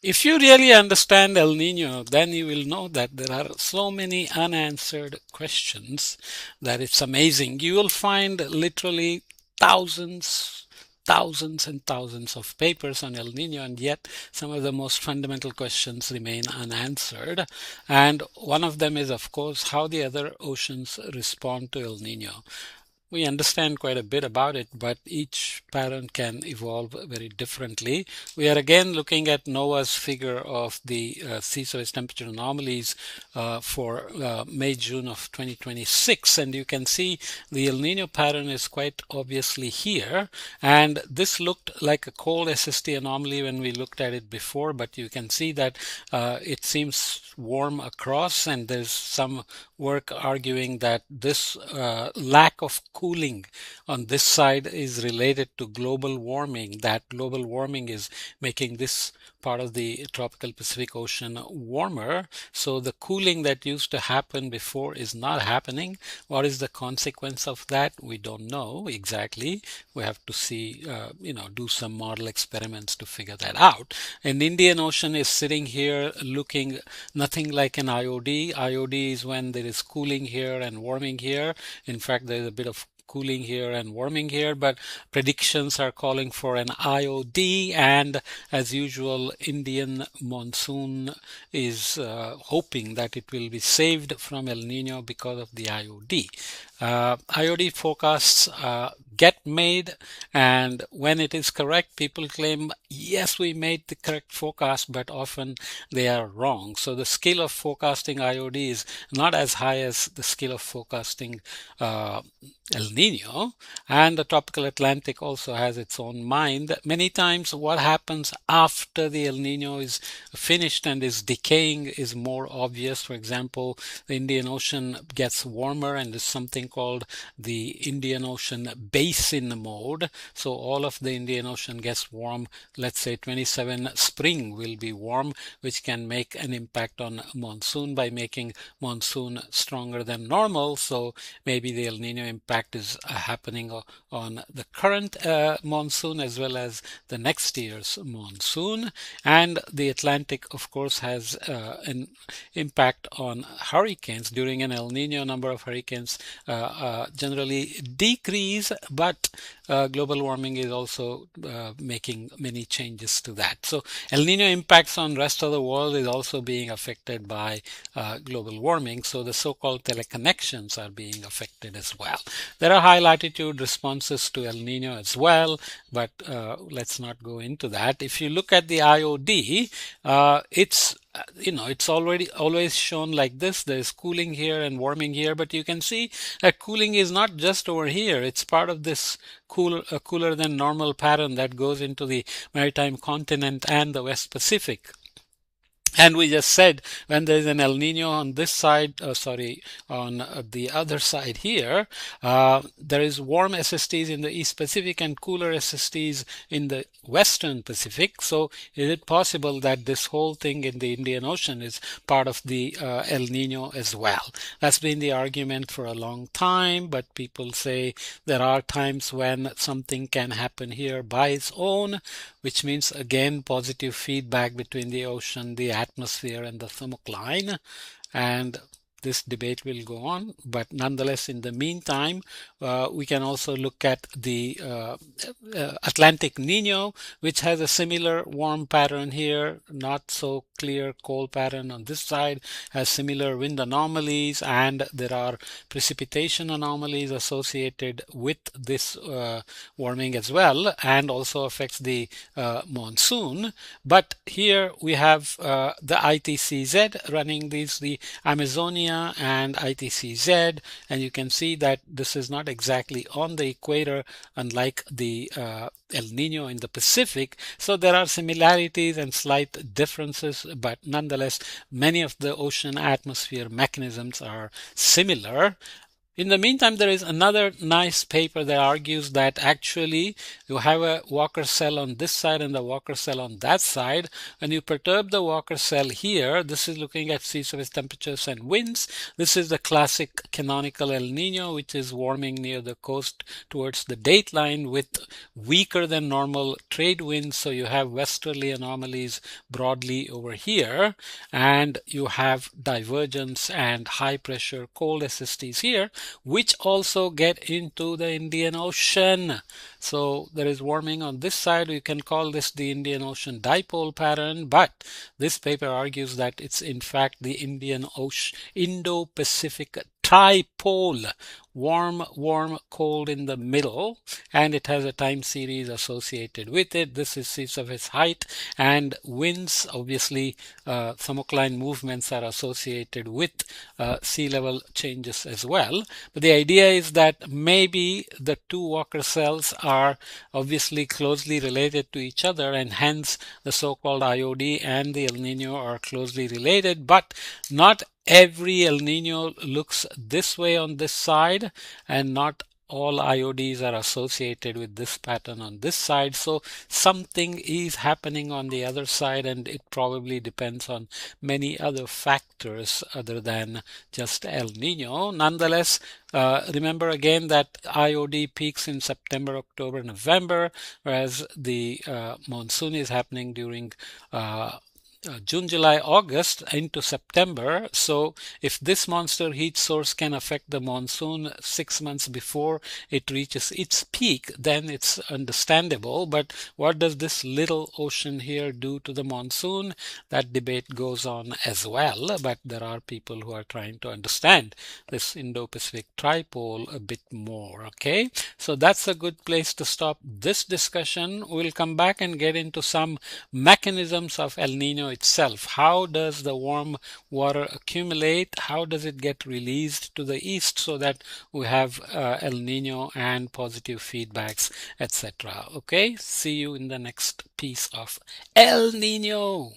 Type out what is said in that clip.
If you really understand El Nino, then you will know that there are so many unanswered questions that it's amazing. You will find literally thousands, thousands and thousands of papers on El Nino, and yet some of the most fundamental questions remain unanswered. And one of them is, of course, how the other oceans respond to El Nino. We understand quite a bit about it, but each pattern can evolve very differently. We are again looking at NOAA's figure of the sea surface temperature anomalies for May-June of 2026, and you can see the El Nino pattern is quite obviously here. And this looked like a cold SST anomaly when we looked at it before, but you can see that it seems warm across, and there's some work arguing that this lack of cooling on this side is related to global warming, that global warming is making this part of the tropical Pacific Ocean warmer. So the cooling that used to happen before is not happening. What is the consequence of that? We don't know exactly. We have to see, do some model experiments to figure that out. And Indian Ocean is sitting here looking nothing like an IOD. IOD is when there is cooling here and warming here. In fact, there is a bit of cooling here and warming here, but predictions are calling for an IOD, and as usual, Indian monsoon is hoping that it will be saved from El Nino because of the IOD. IOD forecasts get made, and when it is correct, people claim, yes, we made the correct forecast, but often they are wrong. So the skill of forecasting IOD is not as high as the skill of forecasting uh, El Nino, and the tropical Atlantic also has its own mind. Many times, what happens after the El Nino is finished and is decaying is more obvious. For example, the Indian Ocean gets warmer, and there's something called the Indian Ocean basin mode. So all of the Indian Ocean gets warm. Let's say 27 spring will be warm, which can make an impact on monsoon by making monsoon stronger than normal. So maybe the El Nino impact is happening on the current monsoon as well as the next year's monsoon. And the Atlantic, of course, has an impact on hurricanes. During an El Nino, number of hurricanes generally decrease, but global warming is also making many changes to that. So El Nino impacts on rest of the world is also being affected by global warming. So the so-called teleconnections are being affected as well. There are high latitude responses to El Nino as well, but let's not go into that. If you look at the IOD, it's already always shown like this. There's cooling here and warming here, but you can see that cooling is not just over here. It's part of this cooler than normal pattern that goes into the maritime continent and the West Pacific. And we just said when there's an El Nino on this side, on the other side here, there is warm SSTs in the East Pacific and cooler SSTs in the Western Pacific. So is it possible that this whole thing in the Indian Ocean is part of the El Nino as well? That's been the argument for a long time, but people say there are times when something can happen here by its own, which means again positive feedback between the ocean, the atmosphere, and the thermocline. And this debate will go on, but nonetheless, in the meantime, we can also look at the Atlantic Nino, which has a similar warm pattern here, not so clear cold pattern on this side, has similar wind anomalies, and there are precipitation anomalies associated with this warming as well, and also affects the monsoon. But here we have the ITCZ running these, the Amazonia and ITCZ, and you can see that this is not exactly on the equator, unlike the El Nino in the Pacific. So there are similarities and slight differences, but nonetheless, many of the ocean atmosphere mechanisms are similar. In the meantime, there is another nice paper that argues that actually you have a Walker cell on this side and the Walker cell on that side, and you perturb the Walker cell here. This is looking at sea surface temperatures and winds. This is the classic canonical El Nino, which is warming near the coast towards the date line with weaker than normal trade winds. So you have westerly anomalies broadly over here, and you have divergence and high pressure cold SSTs here, which also get into the Indian Ocean. So there is warming on this side. You can call this the Indian Ocean dipole pattern, but this paper argues that it's in fact the Indian Ocean Indo-Pacific tripole, warm, cold in the middle, and it has a time series associated with it. This is sea surface height, and winds, obviously, thermocline movements are associated with sea level changes as well. But the idea is that maybe the two Walker cells are obviously closely related to each other, and hence the so-called IOD and the El Nino are closely related, but not every El Nino looks this way on this side, and not all IODs are associated with this pattern on this side. So something is happening on the other side, and it probably depends on many other factors other than just El Nino. Nonetheless, remember again that IOD peaks in September, October, November, whereas the monsoon is happening during June, July, August into September. So if this monster heat source can affect the monsoon 6 months before it reaches its peak, then it's understandable. But what does this little ocean here do to the monsoon? That debate goes on as well. But there are people who are trying to understand this Indo-Pacific tripole a bit more. Okay, so that's a good place to stop this discussion. We'll come back and get into some mechanisms of El Nino itself. How does the warm water accumulate? How does it get released to the east so that we have El Nino and positive feedbacks, etc. Okay, see you in the next piece of El Nino.